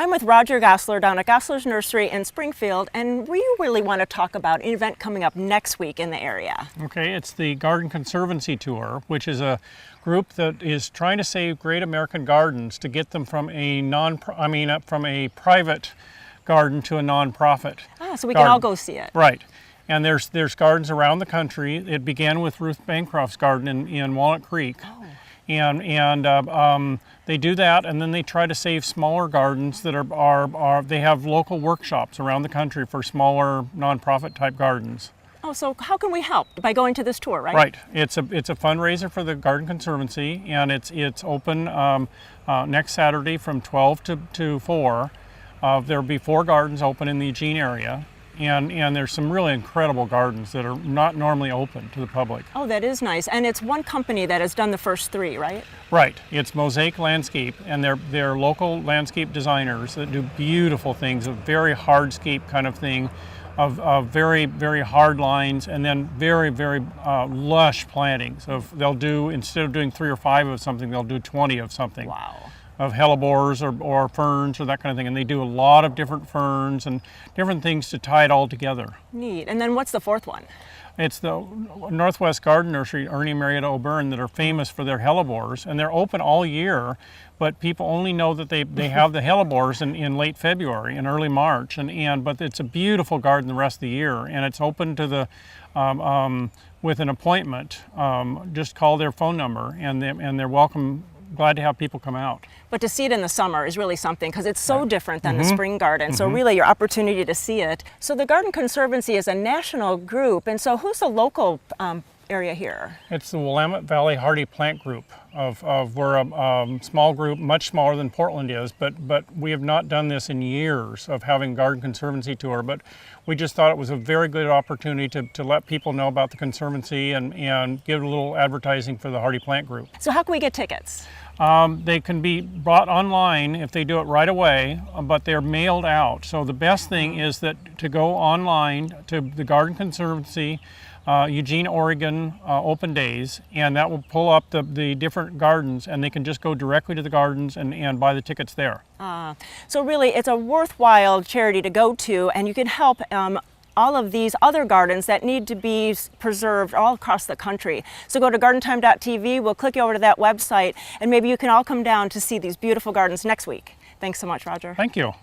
I'm with Roger Gossler down at Gossler's Nursery in Springfield, and we really want to talk about an event coming up next week in the area. Okay, it's the Garden Conservancy Tour, which is a group that is trying to save great American gardens to get them from from a private garden to a nonprofit. So we can all go see it. Right. And there's gardens around the country. It began with Ruth Bancroft's garden in Walnut Creek. Oh. And they do that, and then they try to save smaller gardens that they have local workshops around the country for smaller nonprofit type gardens. Oh, so how can we help? By going to this tour, right? Right. It's a fundraiser for the Garden Conservancy, and it's open next Saturday from 12 to 4. There'll be 4 gardens open in the Eugene area. And there's some really incredible gardens that are not normally open to the public. Oh, that is nice. And it's one company that has done the first 3, right? Right. It's Mosaic Landscape, and they're local landscape designers that do beautiful things, a very hardscape kind of thing, of very, very hard lines, and then very, very lush plantings. They'll do, instead of doing 3 or 5 of something, they'll do 20 of something. Wow. Of hellebores or ferns or that kind of thing, and they do a lot of different ferns and different things to tie it all together. Neat. And then what's the 4th one? It's the Northwest Garden Nursery, Ernie and Marietta O'Byrne, that are famous for their hellebores, and they're open all year, but people only know that they have the hellebores in late February and early March, but it's a beautiful garden the rest of the year, and it's open to the with an appointment. Just call their phone number, and they're welcome. Glad to have people come out. But to see it in the summer is really something, because it's so different than the spring garden. So really your opportunity to see it. So the Garden Conservancy is a national group, and so who's the local area here? It's the Willamette Valley Hardy Plant Group. We're a small group, much smaller than Portland is, but we have not done this in years of having Garden Conservancy Tour, but we just thought it was a very good opportunity to let people know about the Conservancy and give a little advertising for the Hardy Plant Group. So how can we get tickets? They can be bought online if they do it right away, but they're mailed out. So the best thing is that to go online to the Garden Conservancy, Eugene, Oregon open days, and that will pull up the different gardens, and they can just go directly to the gardens and buy the tickets there. So really it's a worthwhile charity to go to, and you can help all of these other gardens that need to be preserved all across the country. So go to gardentime.tv, we'll click you over to that website, and maybe you can all come down to see these beautiful gardens next week. Thanks so much, Roger. Thank you.